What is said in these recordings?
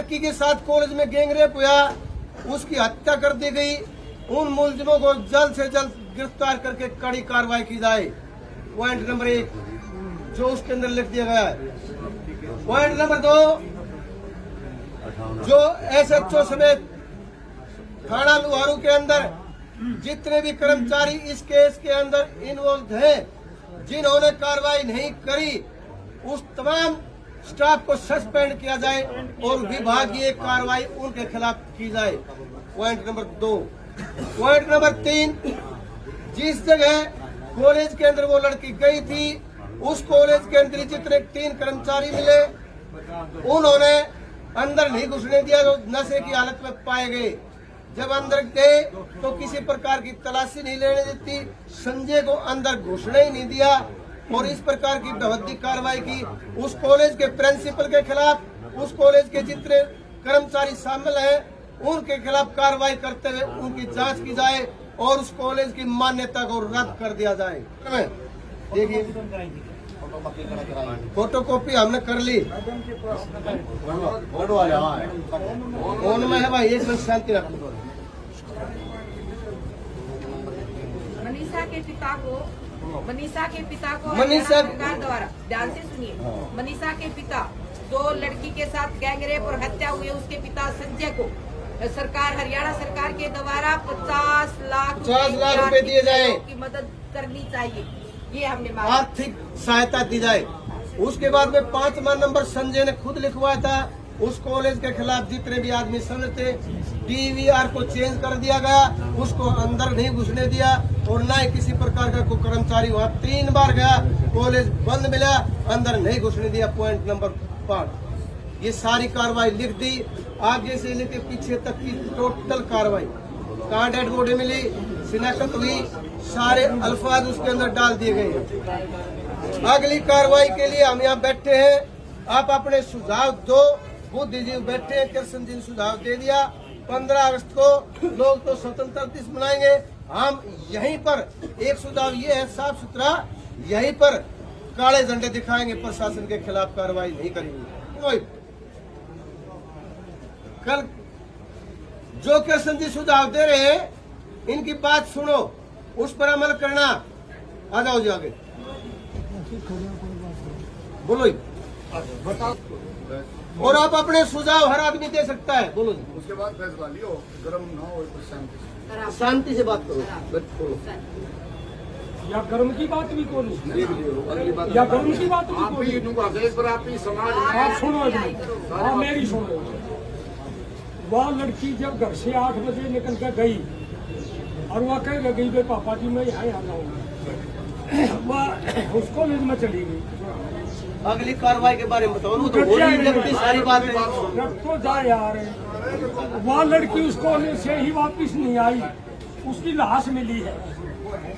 लड़की के साथ कॉलेज में गैंगरेप हुआ, उसकी हत्या कर दी गई। उन मुलजिमों को जल्द से जल्द गिरफ्तार करके कड़ी कार्रवाई की जाए। पॉइंट नंबर 1 जो उसके अंदर लिख दिया गया है। पॉइंट नंबर 2 जो SHO समेत थाना लुहारू के अंदर जितने भी कर्मचारी इस केस के अंदर इन्वॉल्व हैं, जिन्होंने कार्रवाई नहीं करी, उस तमाम स्टाफ को सस्पेंड किया जाए और विभागीय कार्रवाई उनके खिलाफ की जाए। Point number 2। पॉइंट नंबर 3 जिस जगह कॉलेज के अंदर वो लड़की गई थी, उस कॉलेज के अंदर जितने 3 कर्मचारी मिले, उन्होंने अंदर नहीं घुसने दिया, जो नशे की हालत में पाए गए। जब अंदर गए तो किसी प्रकार की तलाशी नहीं लेने देती, संजय को अंदर घुसने ही नहीं दिया और इस प्रकार की बेहद कार्रवाई की। उस कॉलेज के प्रिंसिपल के खिलाफ, उस कॉलेज के जितने कर्मचारी शामिल हैं, उनके खिलाफ कार्रवाई करते हुए उनकी जांच की जाए और उस कॉलेज की मान्यता को रद्द कर दिया जाए। देखिए फोटोकॉपी हमने कर ली, फोन में है भाई, एक मिनट शांति रखो। मनीषा के पिता को मनीषा सरकार द्वारा, ध्यान से सुनिए, मनीषा के पिता जो लड़की के साथ गैंगरेप और हत्या हुई है, उसके पिता संजय को सरकार, हरियाणा सरकार के द्वारा 50 लाख रुपए दिए जाए की मदद करनी चाहिए। ये हमने मांगा, आर्थिक सहायता दी जाए। उसके बाद में 5वां नंबर संजय ने खुद लिखवाया था। उस कॉलेज के खिलाफ जितने भी आदमी शामिल थे, DVR को चेंज कर दिया गया, उसको अंदर नहीं घुसने दिया और न ही किसी प्रकार का कोई कर्मचारी वहाँ 3 बार गया, कॉलेज बंद मिला, अंदर नहीं घुसने दिया। पॉइंट नंबर 5 ये सारी कार्रवाई लिख दी, आगे से लेकर पीछे तक की टोटल कार्रवाई। कहाँ डेड बॉडी मिली, शिनाख्त हुई, सारे अल्फाज उसके अंदर डाल दिए गए। अगली कार्रवाई के लिए हम यहाँ बैठे हैं, आप अपने सुझाव दो। बुद्धिजीवी बैठे हैं, कृष्ण जी ने सुझाव दे दिया। 15 अगस्त को लोग तो स्वतंत्रता दिवस मनाएंगे, हम यहीं पर एक सुझाव ये है साफ सुथरा, यहीं पर काले झंडे दिखाएंगे, प्रशासन के खिलाफ कार्रवाई नहीं करेंगे। कल जो कृष्ण जी सुझाव दे रहे हैं, इनकी बात सुनो, उस पर अमल करना। आ जाओ जी आगे, बोलो बताओ। और आप अपने सुझाव हर आदमी दे सकता है, बोलो जी। उसके बाद फैसला लियो, गर्म ना हो, शांति से बात करो। या गर्म की बात भी कौन, या गर्म की बात भी आप ही समाज। आप सुनो, हाँ मेरी सुनो। वह लड़की जब घर से 8 बजे निकल कर गई और वह कह गई भाई पापा जी मैं यहाँ आ जाऊंगा, वह उस कॉलेज में चली गई। अगली कार्रवाई के बारे में बताओ। वो तो लगती सारी बात तो जाए यार, वह लड़की उस कॉलेज से ही वापस नहीं आई, उसकी लाश मिली है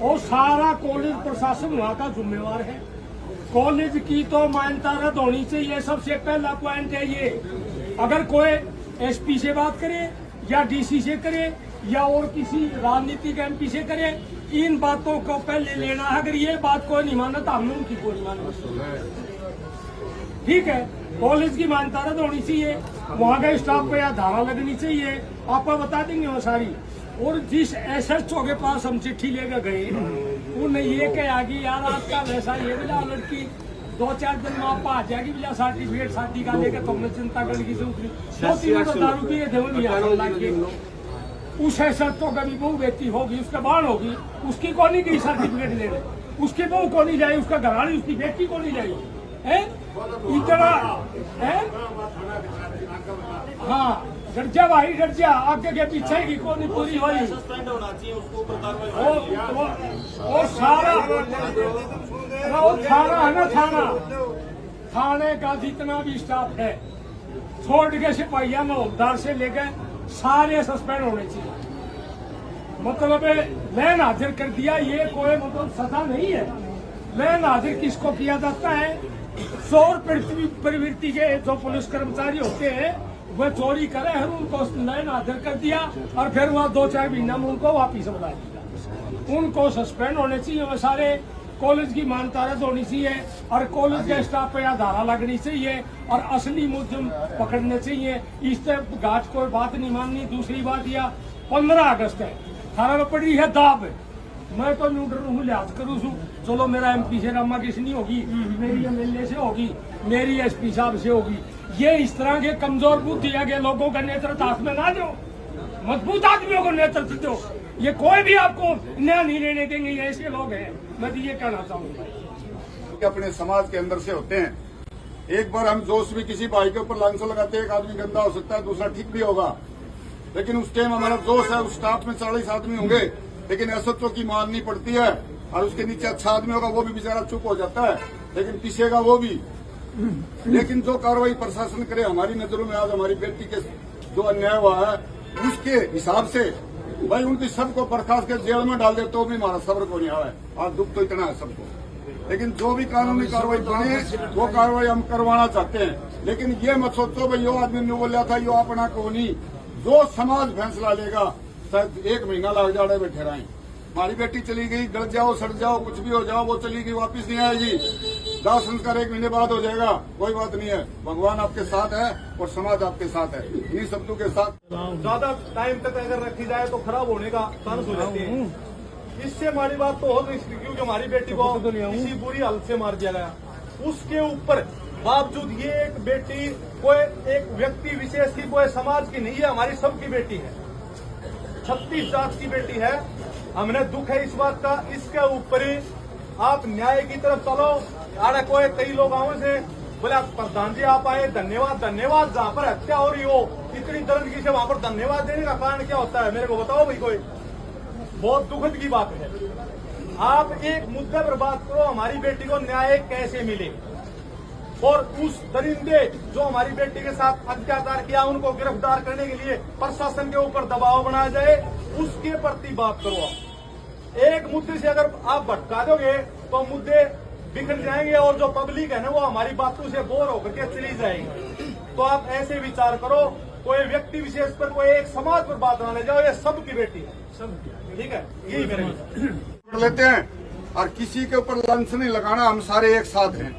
और सारा कॉलेज प्रशासन वहाँ का जिम्मेवार है। कॉलेज की तो मान्यता रद्द होनी चाहिए, सबसे पहला पॉइंट है ये। अगर कोई SP से बात करे या DC से करे या और किसी राजनीतिक MP से करे, इन बातों को पहले लेना है। अगर ये बात कोई नहीं माना तो हमने उनकी कोई माना, ठीक है। कॉलेज की मान्यता रद्द होनी चाहिए, वहाँ के स्टाफ पे या धारा लगनी चाहिए, आपको बता देंगे वो सारी। और जिस SHO के पास हम चिट्ठी लेकर गए, उन्हें ये कहा कि यार आपका वैसा ये मिला, लड़की 2-4 दिन में आप आ जाएगी, बिना सर्टिफिकेट शादी का लेकर तुमने चिंता करने की जरूरत नहीं। 2-3 तो दारू पिए थे, उस SHO कभी बहू बेटी होगी, उसके बाढ़ होगी, उसकी कौन नहीं गई सर्टिफिकेट लेने, उसकी बहू को नहीं जाए, उसका घरानी उसकी बेटी को नहीं जाए, है इतना है। हाँ गर्जा भाई गर्जा, आगे के पीछे की कौन पूरी हुई, वो सारा है ना, थाने का जितना भी स्टाफ है, छोड़ के सिपाहिया नौदार से लेकर सारे सस्पेंड होने चाहिए। मतलब लैन हाजिर कर दिया, ये कोई मतलब सजा नहीं है। लैन हाजिर किसको किया जाता है, चोर प्रवृत्ति के जो पुलिस कर्मचारी होते हैं, वह चोरी करे है, उनको लैन हाजिर कर दिया और फिर वह 2-4 महीना में उनको वापिस बुला दिया। उनको सस्पेंड होने चाहिए, वो सारे कॉलेज की मान्यता रद्द होनी चाहिए और कॉलेज के स्टाफ पे धारा लगनी चाहिए और असली मुजरिम पकड़ने चाहिए। इस तरह गाज कोई बात नहीं माननी। दूसरी बात यह 15 अगस्त है, थाना में पड़ी है दाब। मैं तो न्यूट्रल हूँ, लिहाज करूँ छू। चलो मेरा MP से रामा किसनी होगी, मेरी MLA से होगी, मेरी SP साहब से होगी। ये इस तरह के कमजोर बुद्धि के लोगों का नेतृत्व हाथ में ना दो, मजबूत आदमियों को नेतृत्व दो। ये कोई भी आपको न्याय नहीं लेने देंगे, ये ऐसे लोग हैं। मैं तो ये कहना चाहूंगा अपने समाज के अंदर से होते हैं। एक बार हम जोश में किसी भाई के ऊपर लांछन लगाते हैं, एक आदमी गंदा हो सकता है, दूसरा ठीक भी होगा, लेकिन उस टाइम हमारा जोश है, उस स्टाफ में 40 आदमी होंगे, लेकिन SHO की माननी पड़ती है और उसके नीचे अच्छा आदमी होगा, वो भी बेचारा चुप हो जाता है, लेकिन पीछेगा वो भी। लेकिन जो कार्रवाई प्रशासन करे, हमारी नजरों में आज हमारी बेटी के जो अन्याय हुआ है उसके हिसाब से भाई उनकी सबको बर्खास्त के जेल में डाल दे तो भी हमारा सब्र को नहीं आया है। आज दुख तो इतना है सबको, लेकिन जो भी कानूनी कार्रवाई बने वो कार्रवाई हम करवाना चाहते हैं। लेकिन ये मत सोचो भाई यो आदमी ने बोला था यो अपना को नहीं, जो समाज फैसला लेगा, शायद 1 महीना लग जाए बैठे रहे। हमारी बेटी चली गई, गल जाओ सड़ जाओ कुछ भी हो जाओ, वो चली गई, वापिस नहीं आएगी। दाह संस्कार 1 महीने बाद हो जाएगा, कोई बात नहीं है। भगवान आपके साथ है और समाज आपके साथ है, इन्हीं शब्दों के साथ। ज्यादा टाइम तक अगर रखी जाए तो खराब होने का चांस हो जाती है। इससे हमारी बात तो हो गई, क्योंकि हमारी बेटी को किसी बुरी हालत से मार दिया गया। उसके ऊपर बावजूद ये एक बेटी कोई एक व्यक्ति विशेष की, कोई समाज की नहीं है, हमारी सबकी बेटी है, 36 जात की बेटी है। हमने दुख है इस बात का। इसके ऊपर ही आप न्याय की तरफ चलो। अरे कोई कई लोग आओ से बोले प्रधान जी आप आए, धन्यवाद धन्यवाद। जहाँ पर हत्या हो रही हो इतनी दर्दगी से, वहाँ पर धन्यवाद देने का कारण क्या होता है, मेरे को बताओ भाई। कोई बहुत दुखद की बात है। आप एक मुद्दे पर बात करो, हमारी बेटी को न्याय कैसे मिले, और उस दरिंदे जो हमारी बेटी के साथ अत्याचार किया उनको गिरफ्तार करने के लिए प्रशासन के ऊपर दबाव बनाया जाए, उसके प्रति बात करो। एक मुद्दे से अगर आप भटका दोगे तो मुद्दे बिखर जाएंगे और जो पब्लिक है ना वो हमारी बातों से बोर होकर के चली जाएगी। तो आप ऐसे विचार करो, कोई व्यक्ति विशेष पर, कोई एक समाज पर बात ना ले जाओ। ये सबकी बेटी है, सब ठीक है, यही मेरे विचार लेते हैं। और किसी के ऊपर लांछन नहीं लगाना, हम सारे एक साथ हैं।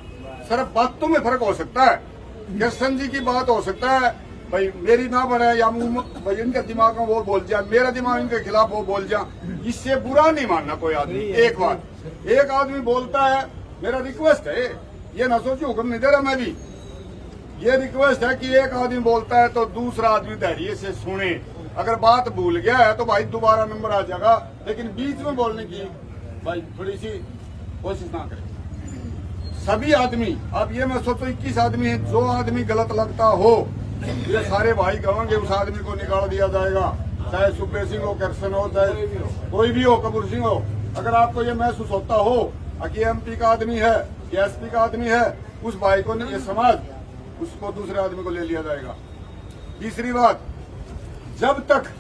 सिर्फ बातों में फर्क हो सकता है, कृष्ण जी की बात हो सकता है भाई मेरी ना बने, या भाई इनके दिमाग में वो बोल जाए, मेरा दिमाग इनके खिलाफ वो बोल जाए, इससे बुरा नहीं मानना कोई आदमी। एक बात, एक आदमी बोलता है, मेरा रिक्वेस्ट है, ये ना सोचो हुक्म नहीं दे रहा मैं भी, ये रिक्वेस्ट है कि एक आदमी बोलता है तो दूसरा आदमी धैर्य से सुने। अगर बात भूल गया है तो भाई दोबारा नंबर आ जाएगा, लेकिन बीच में बोलने की भाई थोड़ी सी कोशिश ना करें। सभी आदमी, अब ये मैं सोचो 21 आदमी है, जो आदमी गलत लगता हो ये सारे भाई कहेंगे उस आदमी को निकाल दिया जाएगा, चाहे सुप्रे सिंह हो, कृष्ण हो, चाहे कोई भी हो, कपूर सिंह हो। अगर आपको ये महसूस होता हो कि MP का आदमी है या SP का आदमी है, उस भाई को नहीं, ये समाज उसको दूसरे आदमी को ले लिया जाएगा। तीसरी बात, जब तक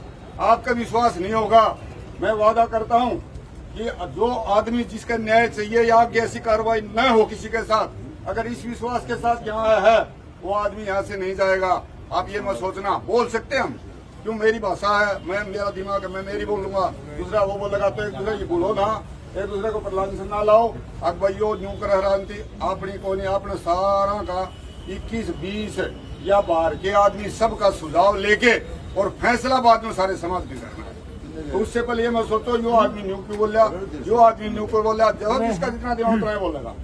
आपका विश्वास नहीं होगा, मैं वादा करता हूं कि जो आदमी जिसका न्याय चाहिए या आगे ऐसी कार्रवाई न हो किसी के साथ, अगर इस विश्वास के साथ यहाँ है वो आदमी यहाँ से नहीं जाएगा। आप ये मत सोचना, बोल सकते हम, क्यों मेरी भाषा है, मैं मेरा दिमाग है, मैं मेरी बोलूंगा, दूसरा वो बोलेगा, तो एक दूसरे की बोलो ना, एक दूसरे को प्रलांसन ना लाओ। अब भाई यो न्यू कर हरानती अपनी को नहीं, आपने सारा का 21, 20 या बाहर के आदमी सबका सुझाव लेके और फैसला बाद में सारे समाज भी करना है। तो उससे पहले ये मैं सोचो यो आदमी न्यू क्यों बोल रहा, जो आदमी न्यू क्यों बोल रहा, जब इसका जितना दिमाग उतना बोलेगा।